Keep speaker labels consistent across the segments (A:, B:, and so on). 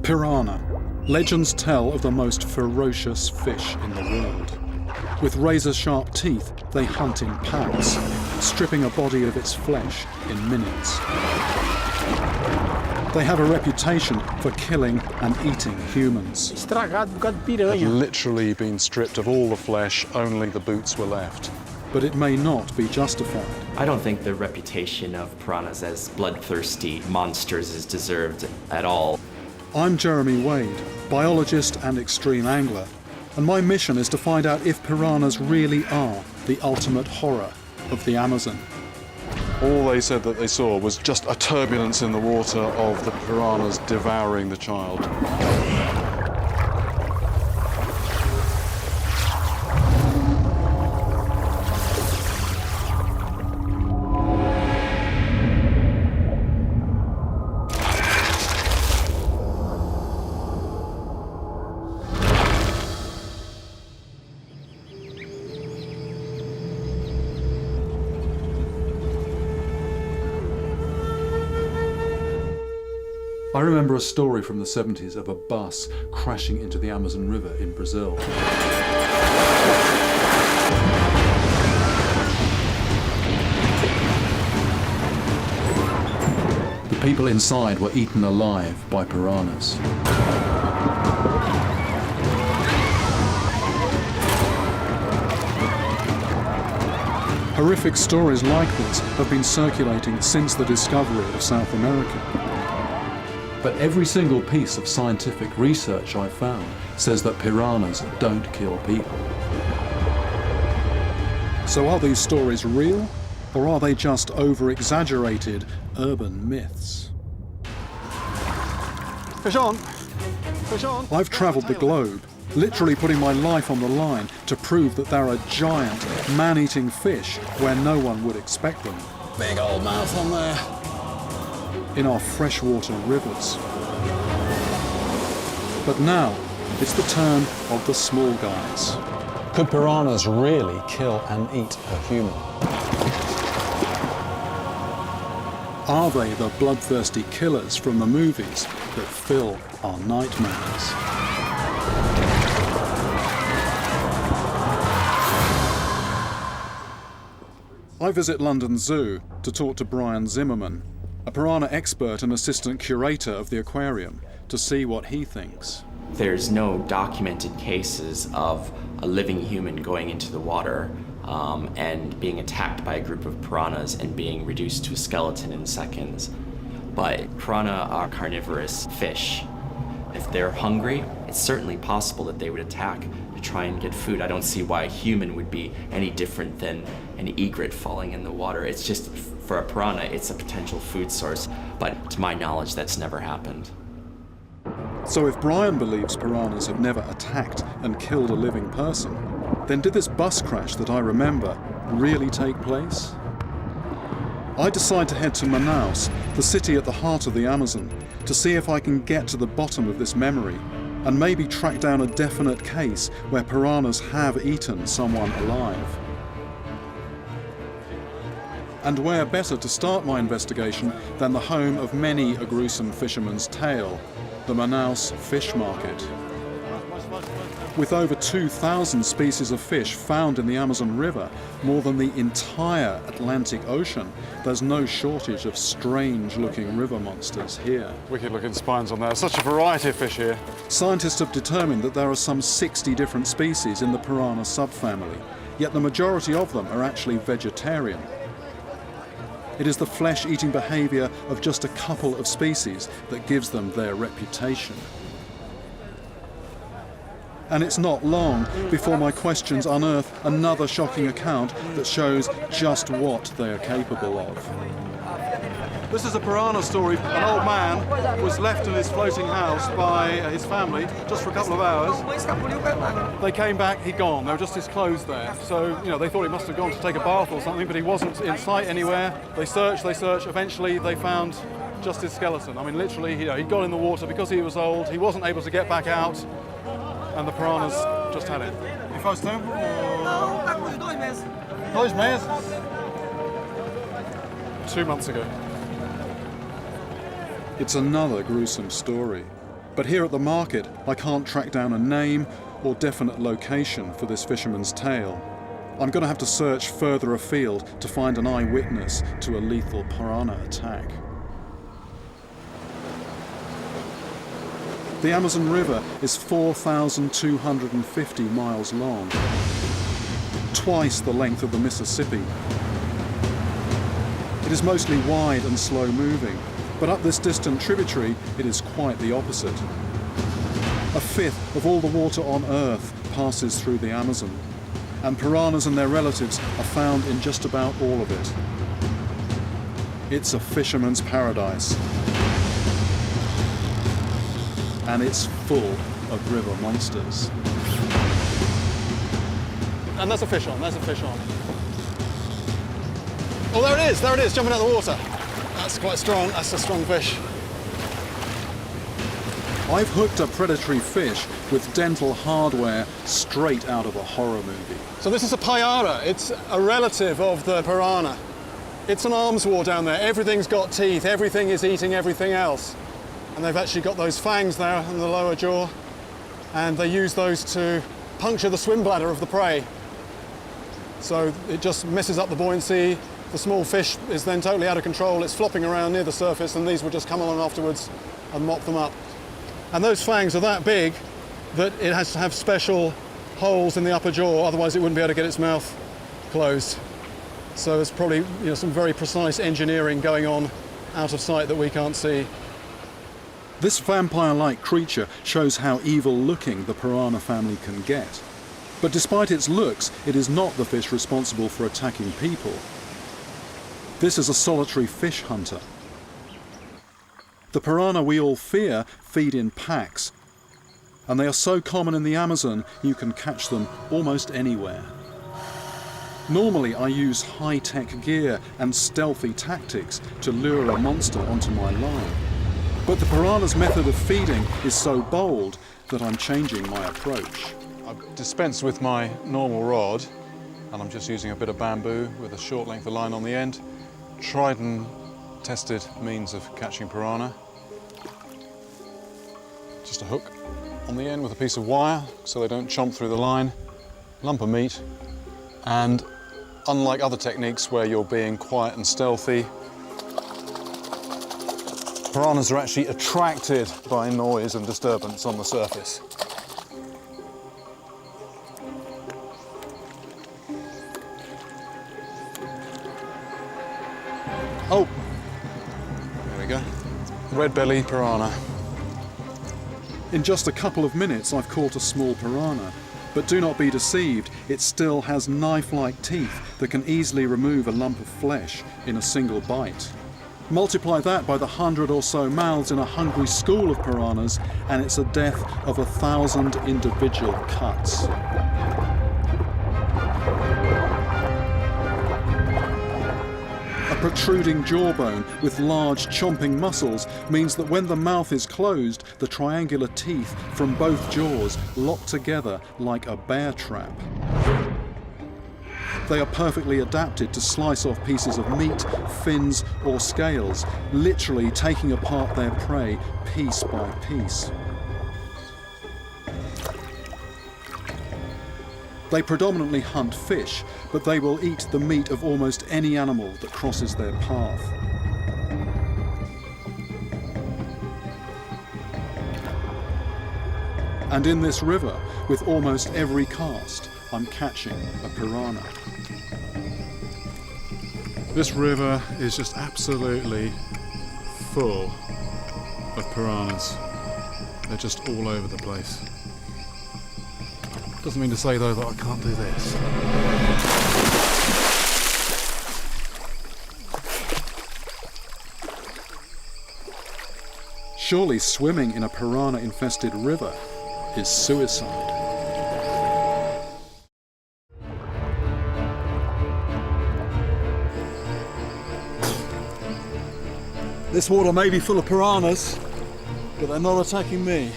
A: Piranha. Legends tell of the most ferocious fish in the world. With razor-sharp teeth, they hunt in packs, stripping a body of its flesh in minutes. They have a reputation for killing and eating humans.
B: Had literally been stripped of all the flesh, only the boots were left.
A: But it may not be justified.
C: I don't think the reputation of piranhas as bloodthirsty monsters is deserved at all.
A: I'm Jeremy Wade, biologist and extreme angler, and my mission is to find out if piranhas really are the ultimate horror of the Amazon.
B: All they said that they saw was just a turbulence in the water of the piranhas devouring the child.
A: I remember a story from the 70s of a bus crashing into the Amazon River in Brazil. The people inside were eaten alive by piranhas. Horrific stories like this have been circulating since the discovery of South America. But every single piece of scientific research I've found says that piranhas don't kill people. So are these stories real, or are they just over-exaggerated urban myths?
B: Fish on! Fish on!
A: I've travelled the globe, literally putting my life on the line to prove that there are giant, man-eating fish where no one would expect them.
B: Big old mouth on there.
A: In our freshwater rivers. But now, it's the turn of the small guys.
B: Could piranhas really kill and eat a human?
A: Are they the bloodthirsty killers from the movies that fill our nightmares? I visit London Zoo to talk to Brian Zimmerman, a piranha expert and assistant curator of the aquarium, to see what he thinks.
C: There's no documented cases of a living human going into the water and being attacked by a group of piranhas and being reduced to a skeleton in seconds. But piranha are carnivorous fish. If they're hungry, it's certainly possible that they would attack to try and get food. I don't see why a human would be any different than an egret falling in the water. It's just, for a piranha, it's a potential food source. But to my knowledge, that's never happened.
A: So if Brian believes piranhas have never attacked and killed a living person, then did this bus crash that I remember really take place? I decide to head to Manaus, the city at the heart of the Amazon, to see if I can get to the bottom of this memory and maybe track down a definite case where piranhas have eaten someone alive. And where better to start my investigation than the home of many a gruesome fisherman's tale, the Manaus fish market. With over 2,000 species of fish found in the Amazon River, more than the entire Atlantic Ocean, there's no shortage of strange-looking river monsters here.
B: Wicked-looking spines on there. Such a variety of fish here.
A: Scientists have determined that there are some 60 different species in the piranha subfamily, yet the majority of them are actually vegetarian. It is the flesh-eating behaviour of just a couple of species that gives them their reputation. And it's not long before my questions unearth another shocking account that shows just what they are capable of. This is a piranha story. An old man was left in his floating house by his family just for a couple of hours. They came back, he'd gone. There were just his clothes there. So, they thought he must have gone to take a bath or something, but he wasn't in sight anywhere. They searched. Eventually, they found just his skeleton. I mean, literally, he'd gone in the water because he was old. He wasn't able to get back out, and the piranhas just had it. Your first time? Dois meses? 2 months ago. It's another gruesome story. But here at the market, I can't track down a name or definite location for this fisherman's tale. I'm going to have to search further afield to find an eyewitness to a lethal piranha attack. The Amazon River is 4,250 miles long, twice the length of the Mississippi. It is mostly wide and slow-moving, but up this distant tributary, it is quite the opposite. A fifth of all the water on Earth passes through the Amazon, and piranhas and their relatives are found in just about all of it. It's a fisherman's paradise. And it's full of river monsters.
D: And there's a fish on, there's a fish on. Oh, there it is, jumping out of the water. That's quite strong, that's a strong fish.
A: I've hooked a predatory fish with dental hardware straight out of a horror movie.
D: So this is a payara, it's a relative of the piranha. It's an arms war down there, everything's got teeth, everything is eating everything else. And they've actually got those fangs there in the lower jaw, and they use those to puncture the swim bladder of the prey. So it just messes up the buoyancy. The small fish is then totally out of control. It's flopping around near the surface, and these will just come along afterwards and mop them up. And those fangs are that big that it has to have special holes in the upper jaw, otherwise it wouldn't be able to get its mouth closed. So there's probably some very precise engineering going on out of sight that we can't see.
A: This vampire-like creature shows how evil-looking the piranha family can get. But despite its looks, it is not the fish responsible for attacking people. This is a solitary fish hunter. The piranha we all fear feed in packs, and they are so common in the Amazon you can catch them almost anywhere. Normally I use high-tech gear and stealthy tactics to lure a monster onto my line. But the piranha's method of feeding is so bold that I'm changing my approach.
B: I've dispensed with my normal rod, and I'm just using a bit of bamboo with a short length of line on the end. Tried and tested means of catching piranha. Just a hook on the end with a piece of wire so they don't chomp through the line. Lump of meat, and unlike other techniques where you're being quiet and stealthy, piranhas are actually attracted by noise and disturbance on the surface. Oh, there we go. Red belly piranha.
A: In just a couple of minutes I've caught a small piranha, but do not be deceived, it still has knife-like teeth that can easily remove a lump of flesh in a single bite. Multiply that by the 100 or so mouths in a hungry school of piranhas, and it's a death of 1,000 individual cuts. A protruding jawbone with large chomping muscles means that when the mouth is closed, the triangular teeth from both jaws lock together like a bear trap. They are perfectly adapted to slice off pieces of meat, fins or scales, literally taking apart their prey piece by piece. They predominantly hunt fish, but they will eat the meat of almost any animal that crosses their path. And in this river, with almost every cast, I'm catching a piranha.
B: This river is just absolutely full of piranhas. They're just all over the place. Doesn't mean to say though that I can't do this.
A: Surely swimming in a piranha-infested river is suicide.
D: This water may be full of piranhas, but they're not attacking me.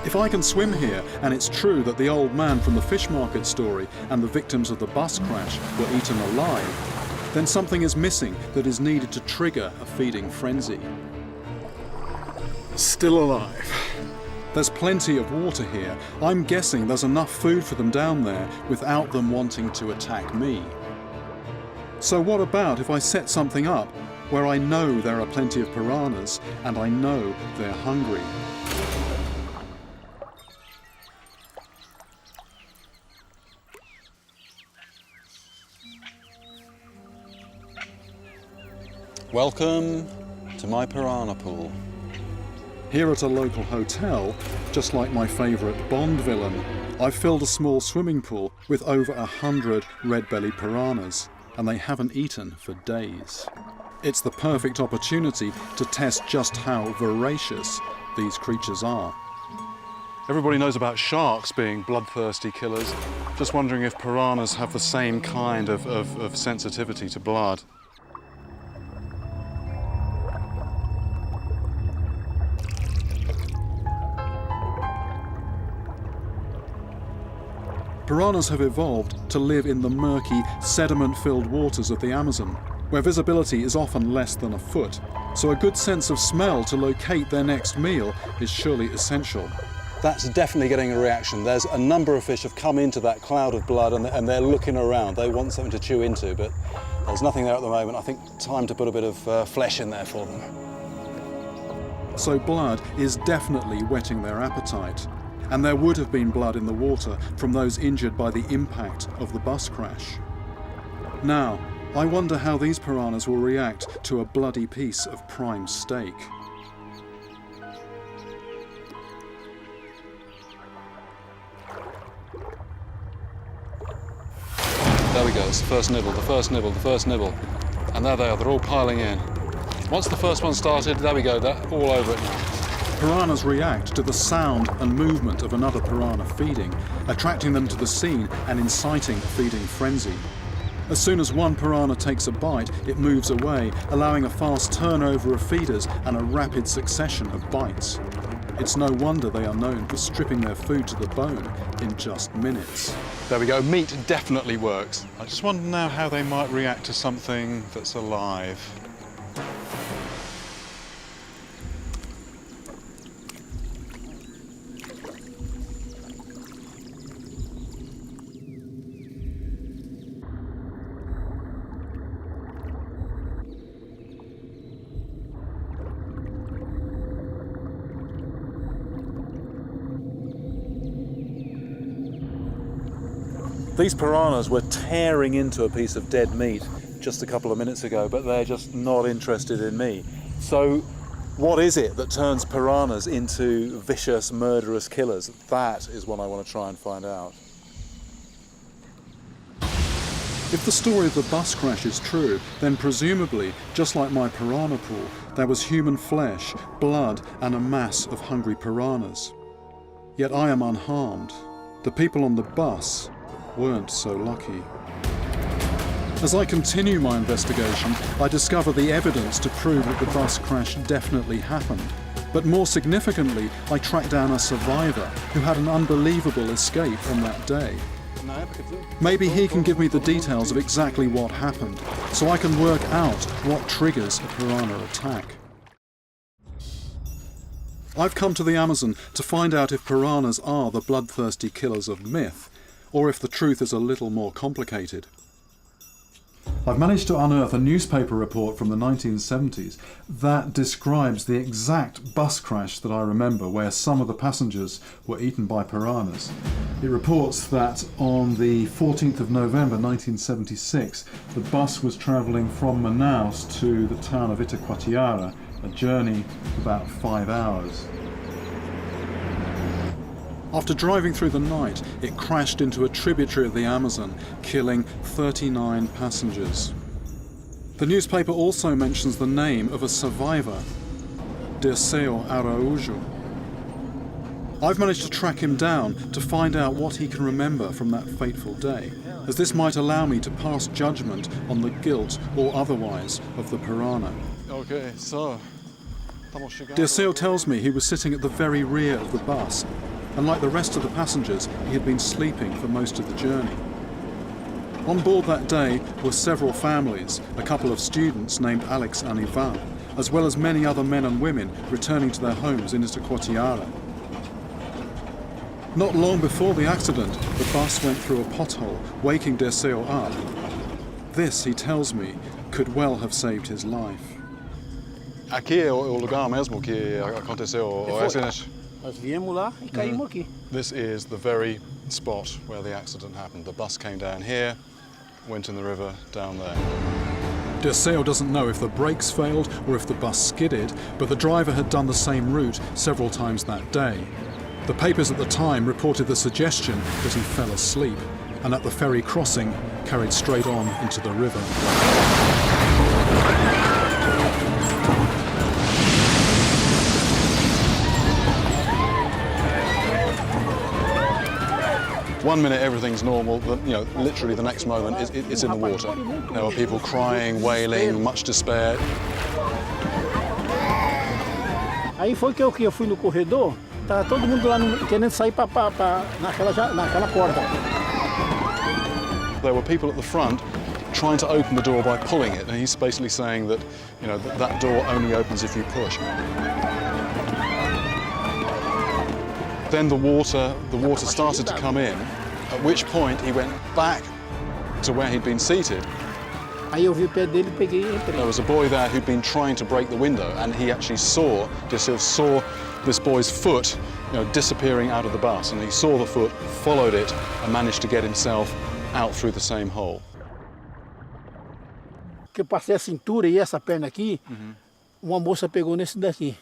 A: If I can swim here, and it's true that the old man from the fish market story and the victims of the bus crash were eaten alive, then something is missing that is needed to trigger a feeding frenzy.
D: still alive.
A: There's plenty of water here. I'm guessing there's enough food for them down there without them wanting to attack me. So what about if I set something up where I know there are plenty of piranhas and I know they're hungry?
B: Welcome to my piranha pool.
A: Here at a local hotel, just like my favourite Bond villain, I've filled a small swimming pool with over 100 red-bellied piranhas, and they haven't eaten for days. It's the perfect opportunity to test just how voracious these creatures are.
B: Everybody knows about sharks being bloodthirsty killers. Just wondering if piranhas have the same kind of sensitivity to blood.
A: Piranhas have evolved to live in the murky, sediment-filled waters of the Amazon, where visibility is often less than a foot, so a good sense of smell to locate their next meal is surely essential.
B: That's definitely getting a reaction. There's a number of fish have come into that cloud of blood and they're looking around. They want something to chew into, but there's nothing there at the moment. I think time to put a bit of flesh in there for them.
A: So blood is definitely whetting their appetite. And there would have been blood in the water from those injured by the impact of the bus crash. Now, I wonder how these piranhas will react to a bloody piece of prime steak.
B: There we go, it's the first nibble, the first nibble, the first nibble. And there they are, they're all piling in. Once the first one started, there we go, they're all over it now.
A: Piranhas react to the sound and movement of another piranha feeding, attracting them to the scene and inciting a feeding frenzy. As soon as one piranha takes a bite, it moves away, allowing a fast turnover of feeders and a rapid succession of bites. It's no wonder they are known for stripping their food to the bone in just minutes.
B: There we go, meat definitely works. I just wonder now how they might react to something that's alive. These piranhas were tearing into a piece of dead meat just a couple of minutes ago, but they're just not interested in me. So what is it that turns piranhas into vicious, murderous killers? That is what I want to try and find out.
A: If the story of the bus crash is true, then presumably, just like my piranha pool, there was human flesh, blood, and a mass of hungry piranhas. Yet I am unharmed. The people on the bus weren't so lucky. As I continue my investigation, I discover the evidence to prove that the bus crash definitely happened. But more significantly, I track down a survivor who had an unbelievable escape on that day. Maybe he can give me the details of exactly what happened, so I can work out what triggers a piranha attack. I've come to the Amazon to find out if piranhas are the bloodthirsty killers of myth, or if the truth is a little more complicated. I've managed to unearth a newspaper report from the 1970s that describes the exact bus crash that I remember, where some of the passengers were eaten by piranhas. It reports that on the 14th of November 1976, the bus was travelling from Manaus to the town of Itacoatiara, a journey of about 5 hours. After driving through the night, it crashed into a tributary of the Amazon, killing 39 passengers. The newspaper also mentions the name of a survivor, Dirceu Araújo. I've managed to track him down to find out what he can remember from that fateful day, as this might allow me to pass judgment on the guilt or otherwise of the piranha.
B: Okay, so
A: Dirceu tells me he was sitting at the very rear of the bus, and like the rest of the passengers, he had been sleeping for most of the journey. On board that day were several families, a couple of students named Alex and Ivan, as well as many other men and women returning to their homes in Itacoatiara. Not long before the accident, the bus went through a pothole, waking Dirceu up. This, he tells me, could well have saved his life.
D: Aqui é o lugar mesmo que aconteceu o acidente.
E: Nós viemos lá e caímos aqui.
D: This is the very spot where the accident happened. The bus came down here, went in the river down there.
A: Dirceu doesn't know if the brakes failed or if the bus skidded, but the driver had done the same route several times that day. The papers at the time reported the suggestion that he fell asleep and at the ferry crossing carried straight on into the river.
D: One minute everything's normal, literally the next moment it's in the water. There were people crying, wailing, much despair.
E: Aí foi que eu fui no corredor, tá todo mundo lá querendo sair naquela porta.
D: There were people at the front trying to open the door by pulling it, and he's basically saying that, that door only opens if you push. Then the water started to come in, at which point he went back to where he'd been seated.
E: Aí eu vi o pé dele, peguei e entrei.
D: There was a boy there who'd been trying to break the window, and he actually saw this boy's foot, disappearing out of the bus, and he saw the foot, followed it, and managed to get himself out through the same hole.
E: Que eu passei a cintura e essa perna aqui, uma moça pegou nesse daqui.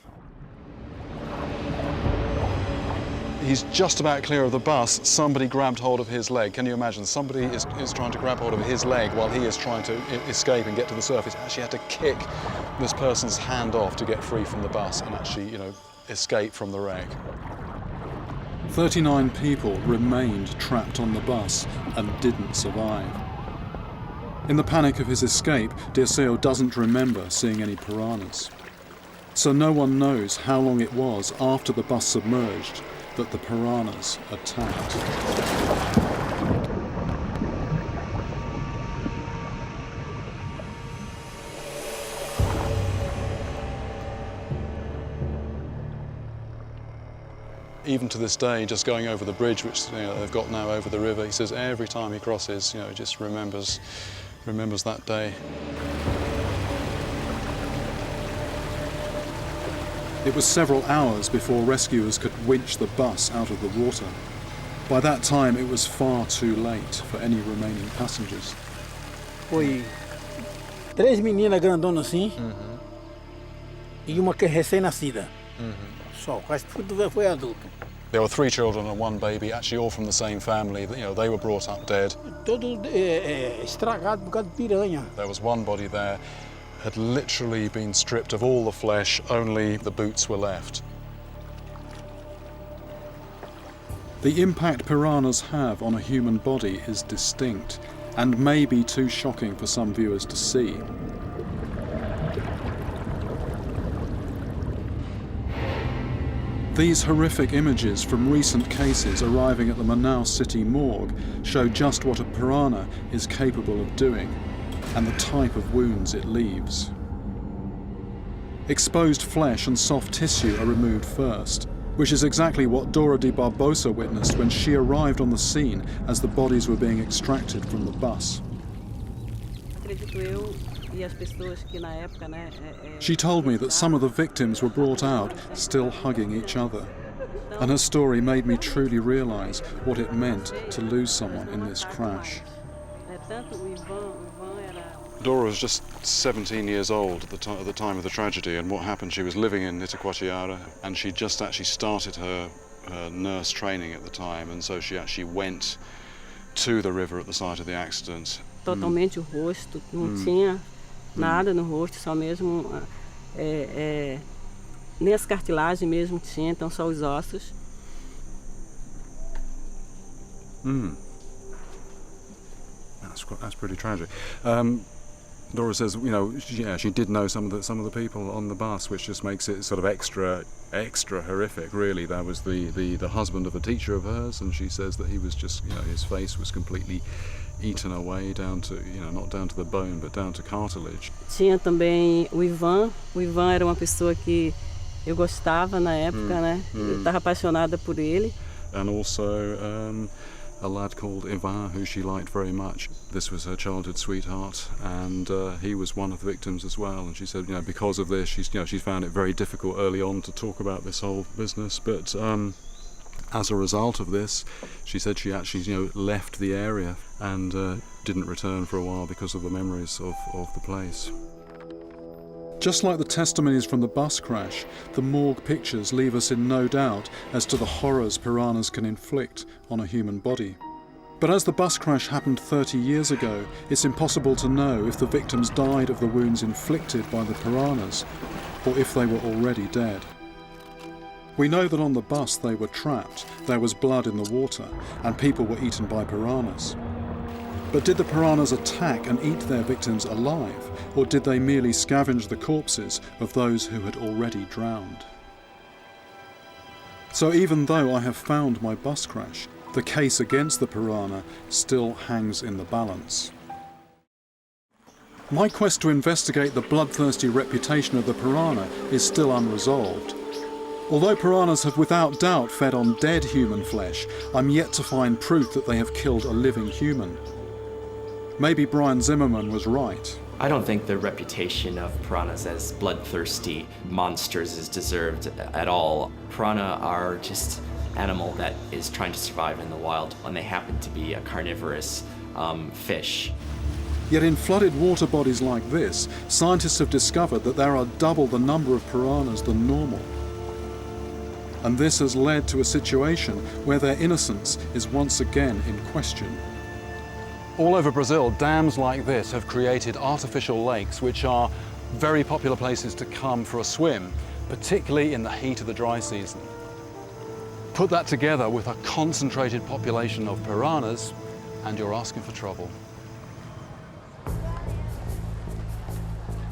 D: He's just about clear of the bus, somebody grabbed hold of his leg. Can you imagine? Somebody is trying to grab hold of his leg while he is trying to escape and get to the surface. Actually had to kick this person's hand off to get free from the bus and actually, escape from the wreck.
A: 39 people remained trapped on the bus and didn't survive. In the panic of his escape, Dirceu doesn't remember seeing any piranhas. So no one knows how long it was after the bus submerged that the piranhas attacked.
D: Even to this day, just going over the bridge, which they've got now over the river, he says every time he crosses, just remembers that day.
A: It was several hours before rescuers could winch the bus out of the water. By that time, it was far too late for any remaining passengers.
E: Foi 3 meninas grandonas assim, e uma que é recém-nascida. Só, quase tudo foi adulto.
D: There were 3 children and 1 baby, actually all from the same family. They were brought up dead.
E: Todo estragado por causa de piranha.
D: There was one body there, had literally been stripped of all the flesh, only the boots were left.
A: The impact piranhas have on a human body is distinct and may be too shocking for some viewers to see. These horrific images from recent cases arriving at the Manaus City morgue show just what a piranha is capable of doing and the type of wounds it leaves. Exposed flesh and soft tissue are removed first, which is exactly what Dora de Barbosa witnessed when she arrived on the scene as the bodies were being extracted from the bus. She told me that some of the victims were brought out still hugging each other, and her story made me truly realise what it meant to lose someone in this crash.
D: Dora was just 17 years old at the time of the tragedy, and what happened, she was living in Itacoatiara, and she just actually started her nurse training at the time, and so she actually went to the river at the site of the accident.
F: Totalmente o rosto, não tinha nada no rosto, só mesmo nem as cartilagens mesmo tinha, então só os ossos.
D: That's pretty tragic. Dora says, she did know some of the people on the bus, which just makes it sort of extra horrific, really. There was the husband of a teacher of hers, and she says that he was just, his face was completely
A: eaten away down to, not down to the bone, but down to cartilage.
F: Tinha também o Ivan. O Ivan era uma pessoa que eu gostava na época, né? Eu estava apaixonada por ele.
A: And also a lad called Ivan, who she liked very much. This was her childhood sweetheart, and he was one of the victims as well. And she said, because of this, she's found it very difficult early on to talk about this whole business. But as a result of this, she said she actually, left the area and didn't return for a while because of the memories of the place. Just like the testimonies from the bus crash, the morgue pictures leave us in no doubt as to the horrors piranhas can inflict on a human body. But as the bus crash happened 30 years ago, it's impossible to know if the victims died of the wounds inflicted by the piranhas, or if they were already dead. We know that on the bus they were trapped, there was blood in the water, and people were eaten by piranhas. But did the piranhas attack and eat their victims alive, or did they merely scavenge the corpses of those who had already drowned? So even though I have found my bus crash, the case against the piranha still hangs in the balance. My quest to investigate the bloodthirsty reputation of the piranha is still unresolved. Although piranhas have without doubt fed on dead human flesh, I'm yet to find proof that they have killed a living human. Maybe Brian Zimmerman was right.
C: I don't think the reputation of piranhas as bloodthirsty monsters is deserved at all. Piranha are just animal that is trying to survive in the wild, and they happen to be a carnivorous fish.
A: Yet in flooded water bodies like this, scientists have discovered that there are double the number of piranhas than normal. And this has led to a situation where their innocence is once again in question. All over Brazil, dams like this have created artificial lakes, which are very popular places to come for a swim, particularly in the heat of the dry season. Put that together with a concentrated population of piranhas, and you're asking for trouble.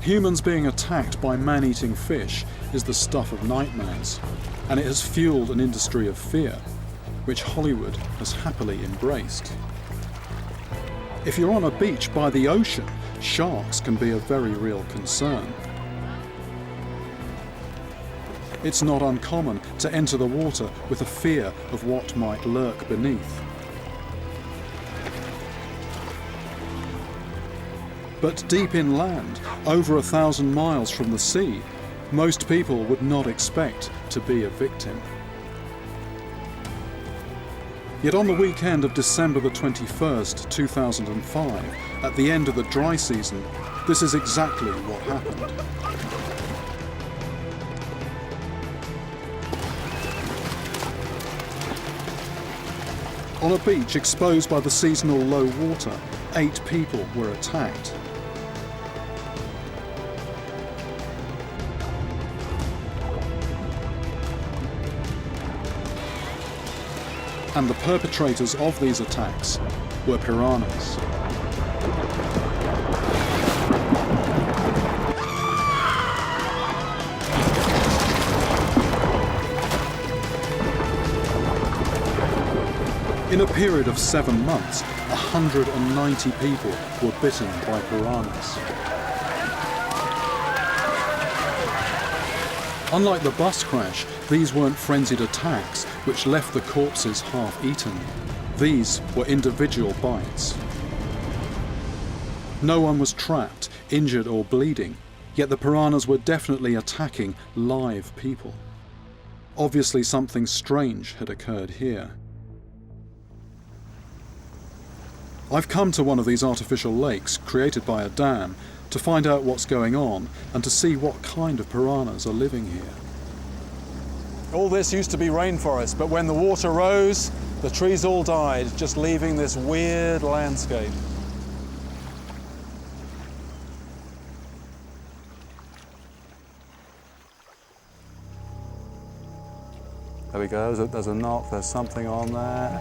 A: Humans being attacked by man-eating fish is the stuff of nightmares, and it has fueled an industry of fear, which Hollywood has happily embraced. If you're on a beach by the ocean, sharks can be a very real concern. It's not uncommon to enter the water with a fear of what might lurk beneath. But deep inland, over 1,000 miles from the sea, most people would not expect to be a victim. Yet on the weekend of December the 21st, 2005, at the end of the dry season, this is exactly what happened. On a beach exposed by the seasonal low water, 8 people were attacked. And the perpetrators of these attacks were piranhas. In a period of 7 months, 190 people were bitten by piranhas. Unlike the bus crash, these weren't frenzied attacks which left the corpses half-eaten. These were individual bites. No one was trapped, injured or bleeding, yet the piranhas were definitely attacking live people. Obviously something strange had occurred here. I've come to one of these artificial lakes created by a dam to find out what's going on and to see what kind of piranhas are living here. All this used to be rainforest, but when the water rose, the trees all died, just leaving this weird landscape. There we go, there's a knot, there's something on there.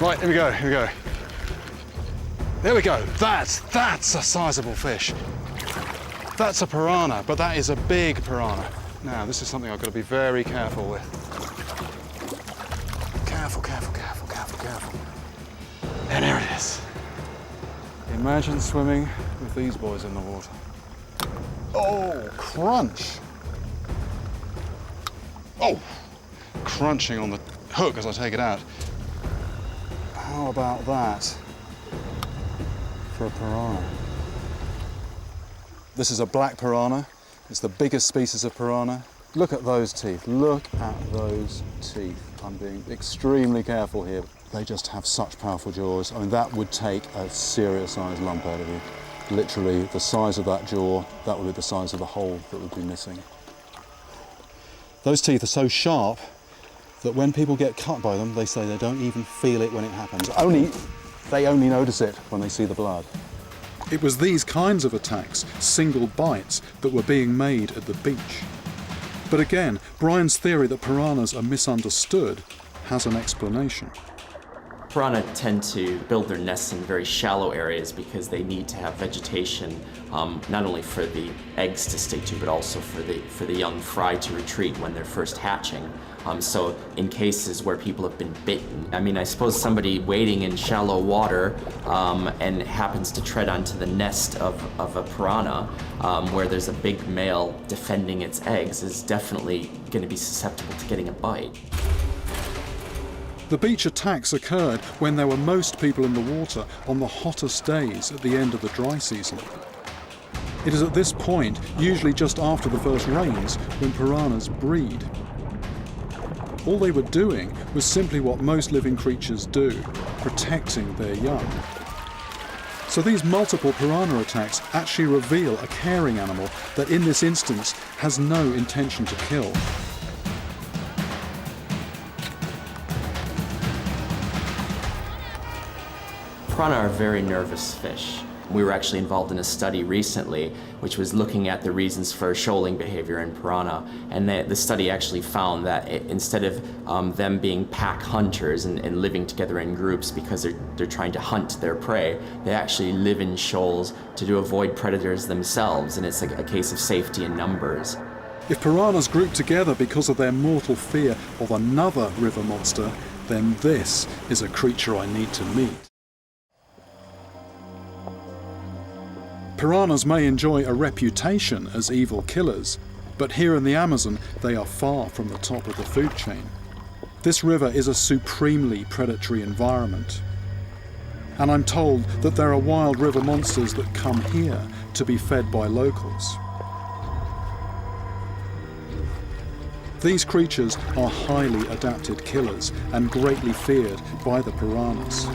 A: Right, here we go, here we go. There we go, that's a sizable fish. That's a piranha, but that is a big piranha. Now, this is something I've got to be very careful with. Yes. Imagine swimming with these boys in the water. Oh, crunch. Oh, crunching on the hook as I take it out. How about that for a piranha? This is a black piranha. It's the biggest species of piranha. Look at those teeth. Look at those teeth. I'm being extremely careful here. They just have such powerful jaws. I mean, that would take a serious sized lump out of you. Literally, the size of that jaw, that would be the size of the hole that would be missing. Those teeth are so sharp that when people get cut by them, they say they don't even feel it when it happens. They only notice it when they see the blood. It was these kinds of attacks, single bites, that were being made at the beach. But again, Brian's theory that piranhas are misunderstood has an explanation.
C: Piranha tend to build their nests in very shallow areas because they need to have vegetation, not only for the eggs to stick to, but also for the young fry to retreat when they're first hatching. So in cases where people have been bitten, I mean, I suppose somebody wading in shallow water and happens to tread onto the nest of a piranha, where there's a big male defending its eggs, is definitely going to be susceptible to getting a bite.
A: The beach attacks occurred when there were most people in the water on the hottest days at the end of the dry season. It is at this point, usually just after the first rains, when piranhas breed. All they were doing was simply what most living creatures do, protecting their young. So these multiple piranha attacks actually reveal a caring animal that in this instance has no intention to kill.
C: Piranha are very nervous fish. We were actually involved in a study recently which was looking at the reasons for shoaling behavior in piranha, and the study actually found that instead of them being pack hunters and living together in groups because they're trying to hunt their prey, they actually live in shoals to avoid predators themselves, and it's a case of safety in numbers.
A: If piranhas group together because of their mortal fear of another river monster, then this is a creature I need to meet. Piranhas may enjoy a reputation as evil killers, but here in the Amazon they are far from the top of the food chain. This river is a supremely predatory environment. And I'm told that there are wild river monsters that come here to be fed by locals. These creatures are highly adapted killers and greatly feared by the piranhas.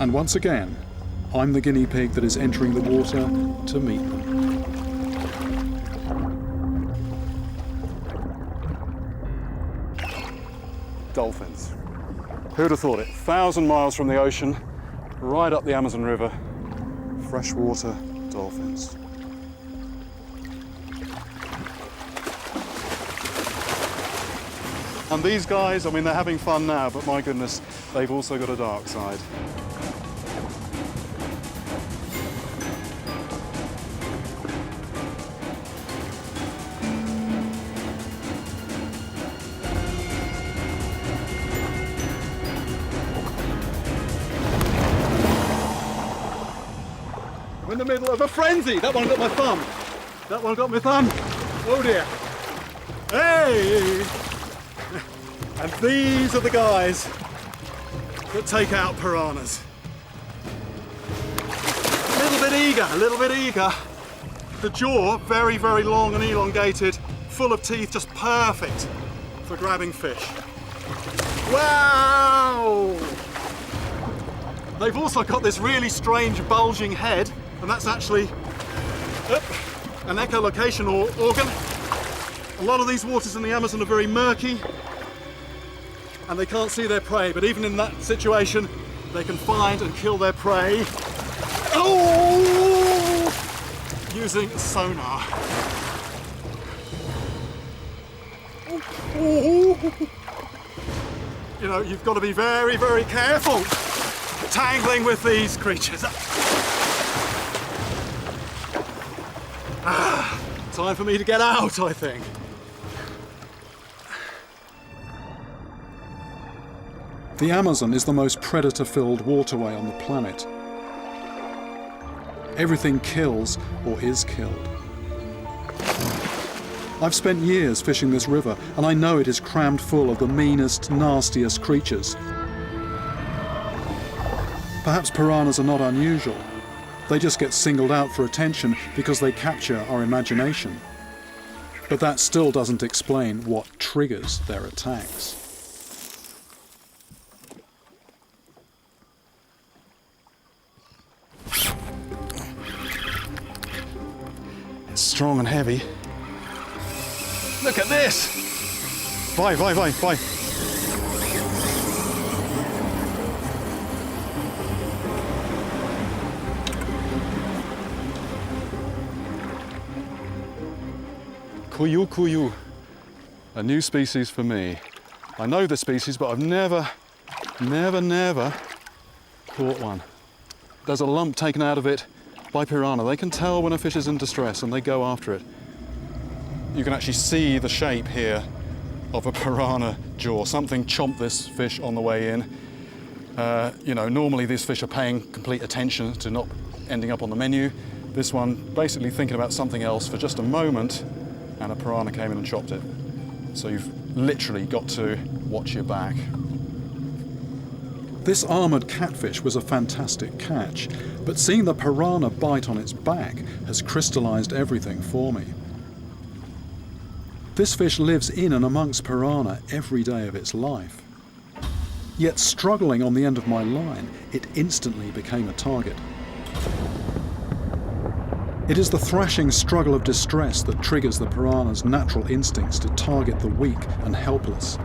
A: And once again, I'm the guinea pig that is entering the water to meet them. Dolphins. Who'd have thought it? 1,000 miles from the ocean, right up the Amazon River, freshwater dolphins. And these guys, I mean, they're having fun now, but my goodness, they've also got a dark side. I'm in the middle of a frenzy. That one got my thumb. That one got my thumb. Oh dear. Hey! And these are the guys that take out piranhas. A little bit eager. The jaw, very, very long and elongated, full of teeth, just perfect for grabbing fish. Wow! They've also got this really strange bulging head, and that's actually an echolocation organ. A lot of these waters in the Amazon are very murky, and they can't see their prey, but even in that situation, they can find and kill their prey using sonar. You know, you've got to be very, very careful tangling with these creatures.
D: time for me to get out, I think.
A: The Amazon is the most predator-filled waterway on the planet. Everything kills or is killed. I've spent years fishing this river, and I know it is crammed full of the meanest, nastiest creatures. Perhaps piranhas are not unusual. They just get singled out for attention because they capture our imagination. But that still doesn't explain what triggers their attacks.
D: It's strong and heavy. Look at this! Vai. Kuyu. A new species for me. I know the species, but I've never caught one. There's a lump taken out of it by piranha. They can tell when a fish is in distress and they go after it. You can actually see the shape here of a piranha jaw. Something chomped this fish on the way in. Normally these fish are paying complete attention to not ending up on the menu. This one basically thinking about something else for just a moment, and a piranha came in and chopped it. So you've literally got to watch your back.
A: This armoured catfish was a fantastic catch, but seeing the piranha bite on its back has crystallised everything for me. This fish lives in and amongst piranha every day of its life. Yet struggling on the end of my line, it instantly became a target. It is the thrashing struggle of distress that triggers the piranha's natural instincts to target the weak and helpless.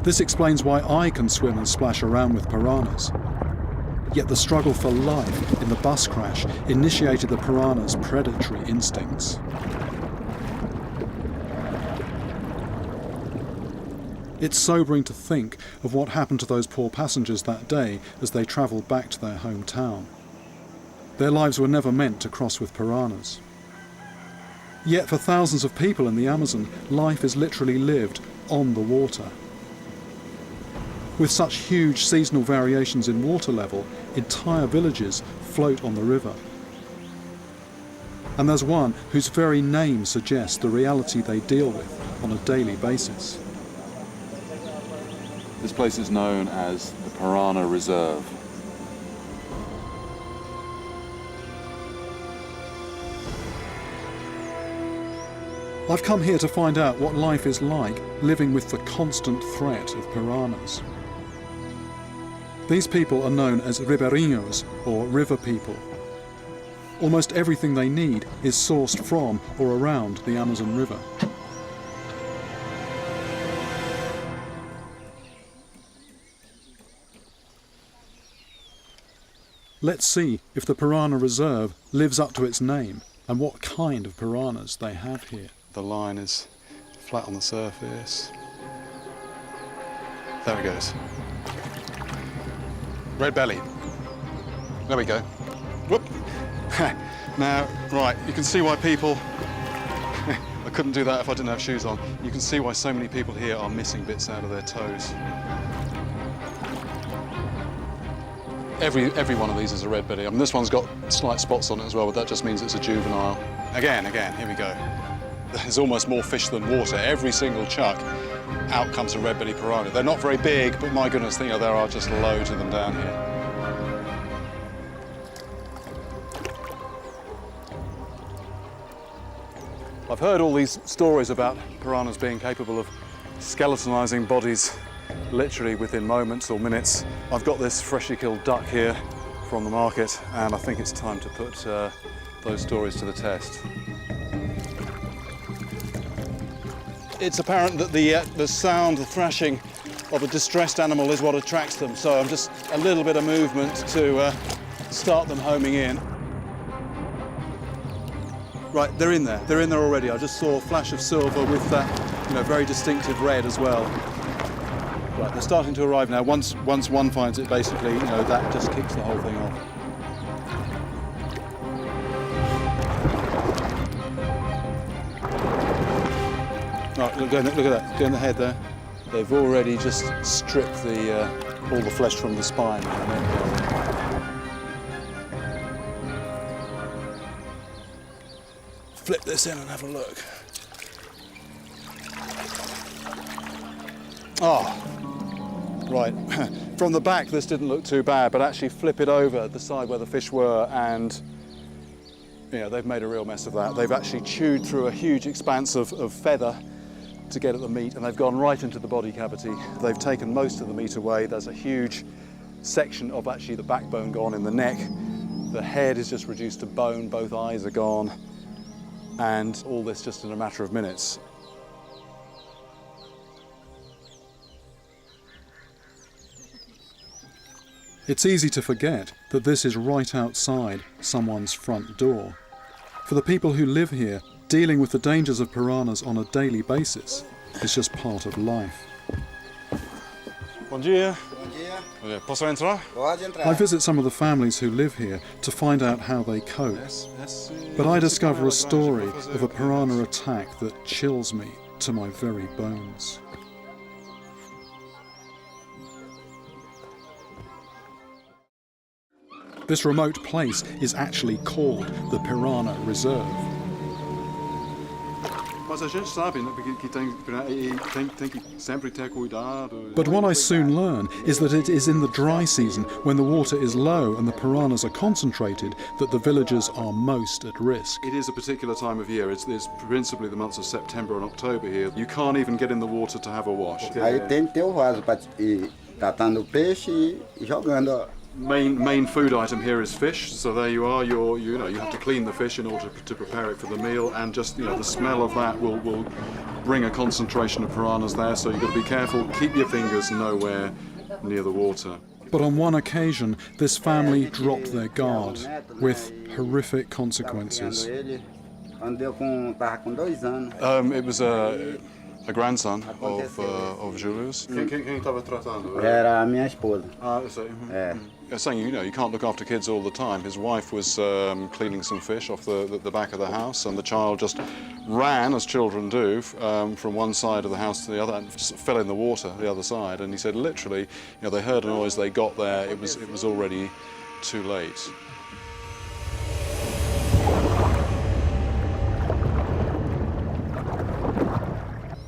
A: This explains why I can swim and splash around with piranhas. Yet the struggle for life in the bus crash initiated the piranha's predatory instincts. It's sobering to think of what happened to those poor passengers that day as they travelled back to their hometown. Their lives were never meant to cross with piranhas. Yet for thousands of people in the Amazon, life is literally lived on the water. With such huge seasonal variations in water level, entire villages float on the river. And there's one whose very name suggests the reality they deal with on a daily basis.
B: This place is known as the Piranha Reserve.
A: I've come here to find out what life is like living with the constant threat of piranhas. These people are known as ribeirinhos, or river people. Almost everything they need is sourced from or around the Amazon River. Let's see if the Piranha Reserve lives up to its name and what kind of piranhas they have here.
D: The line is flat on the surface. There it goes. Red belly. There we go. Whoop. Now, right, you can see why people... I couldn't do that if I didn't have shoes on. You can see why so many people here are missing bits out of their toes. Every one of these is a red belly. I mean, this one's got slight spots on it as well, but that just means it's a juvenile. Again, here we go. There's almost more fish than water. Every single chuck, out comes a red belly piranha. They're not very big, but my goodness, there are just loads of them down here. I've heard all these stories about piranhas being capable of skeletonizing bodies literally within moments or minutes. I've got this freshly killed duck here from the market, and I think it's time to put those stories to the test. It's apparent that the sound, the thrashing of a distressed animal is what attracts them, so I'm just a little bit of movement to start them homing in. Right, they're in there already. I just saw a flash of silver with that, very distinctive red as well. Right, they're starting to arrive now. Once one finds it, basically, that just kicks the whole thing off.
B: Right, look at that, go in the head there. They've already just stripped all the flesh from the spine. Flip this in and have a look. Oh, right. From the back this didn't look too bad, but actually flip it over the side where the fish were and they've made a real mess of that. They've actually chewed through a huge expanse of feather to get at the meat, and they've gone right into the body cavity. They've taken most of the meat away. There's a huge section of actually the backbone gone in the neck. The head is just reduced to bone, both eyes are gone, and all this just in a matter of minutes.
A: It's easy to forget that this is right outside someone's front door. For the people who live here, dealing with the dangers of piranhas on a daily basis is just part of life.
B: Bom dia.
G: Bom dia.
B: Posso entrar?
G: Pode entrar.
A: I visit some of the families who live here to find out how they cope. But I discover a story of a piranha attack that chills me to my very bones. This remote place is actually called the Piranha Reserve. But what I soon learn is that it is in the dry season, when the water is low and the piranhas are concentrated, that the villagers are most at risk.
B: It is a particular time of year. It's principally the months of September and October here. You can't even get in the water to have a wash.
G: Aí tem que ter o vaso para ir tratando o peixe e jogando.
B: Main food item here is fish, so there you are. You have to clean the fish in order to prepare it for the meal, and just the smell of that will bring a concentration of piranhas there. So you've got to be careful. Keep your fingers nowhere near the water.
A: But on one occasion, this family dropped their guard, with horrific consequences.
G: Tava com 2 anos.
B: It was a grandson of Julius. Quem estava tratando?
G: Era a minha esposa.
B: Saying you can't look after kids all the time. His wife was cleaning some fish off the back of the house, and the child just ran, as children do, from one side of the house to the other, and just fell in the water the other side. And he said, literally, they heard a noise, they got there, it was already too late.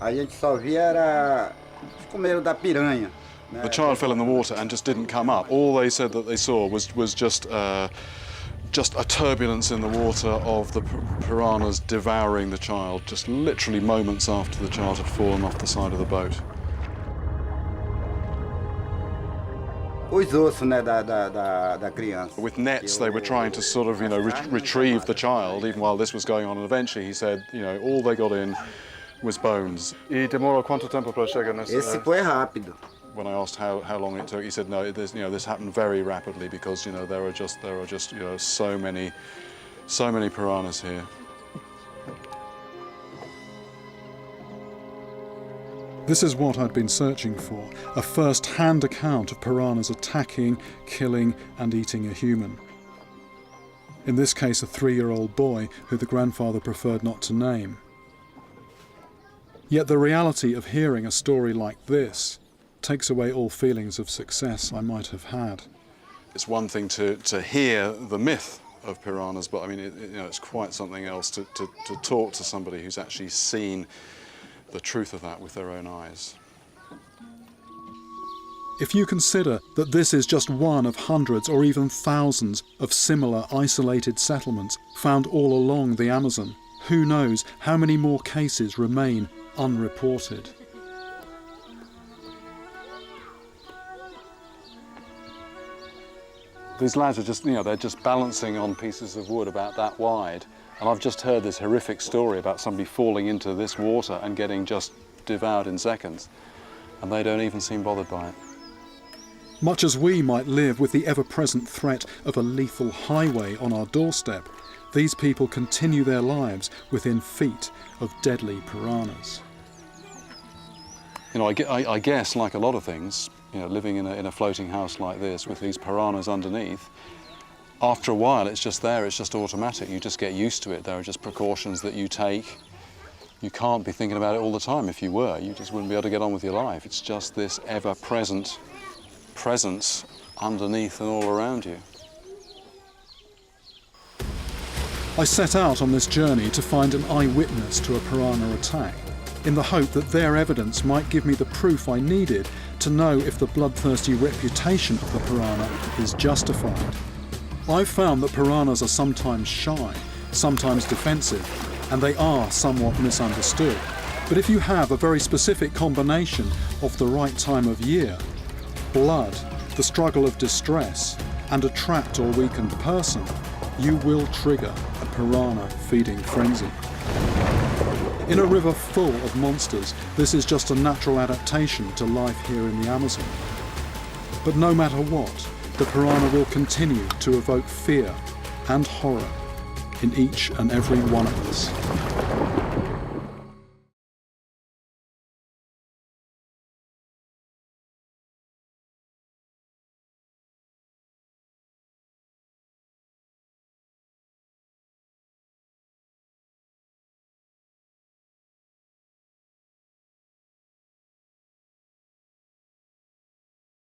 G: A gente só via era os comeiros da piranha.
B: The child fell in the water and just didn't come up. All they said that they saw was just a turbulence in the water of the piranhas devouring the child, just literally moments after the child had fallen off the side of the boat.
G: Os ossos, né, da criança.
B: With nets, they were trying to sort of, retrieve the child, even while this was going on. And eventually, he said, all they got in was bones. E demorou quanto tempo para chegar nesse?
G: Esse foi rápido.
B: When I asked how long it took, he said, no, this happened very rapidly because there are just so many piranhas here.
A: This is what I'd been searching for, a first-hand account of piranhas attacking, killing and eating a human. In this case, a 3-year-old boy who the grandfather preferred not to name. Yet the reality of hearing a story like this takes away all feelings of success I might have had.
B: It's one thing to hear the myth of piranhas, but I mean, it's quite something else to talk to somebody who's actually seen the truth of that with their own eyes.
A: If you consider that this is just one of hundreds or even thousands of similar isolated settlements found all along the Amazon, who knows how many more cases remain unreported.
B: These lads are just, they're just balancing on pieces of wood about that wide, and I've just heard this horrific story about somebody falling into this water and getting just devoured in seconds, and they don't even seem bothered by it.
A: Much as we might live with the ever-present threat of a lethal highway on our doorstep, these people continue their lives within feet of deadly piranhas.
B: I guess, like a lot of things, living in a floating house like this with these piranhas underneath, after a while it's just there, it's just automatic. You just get used to it. There are just precautions that you take. You can't be thinking about it all the time. If you were, you just wouldn't be able to get on with your life. It's just this ever-present presence underneath and all around you.
A: I set out on this journey to find an eyewitness to a piranha attack, in the hope that their evidence might give me the proof I needed to know if the bloodthirsty reputation of the piranha is justified. I've found that piranhas are sometimes shy, sometimes defensive, and they are somewhat misunderstood. But if you have a very specific combination of the right time of year, blood, the struggle of distress, and a trapped or weakened person, you will trigger a piranha feeding frenzy. In a river full of monsters, this is just a natural adaptation to life here in the Amazon. But no matter what, the piranha will continue to evoke fear and horror in each and every one of us.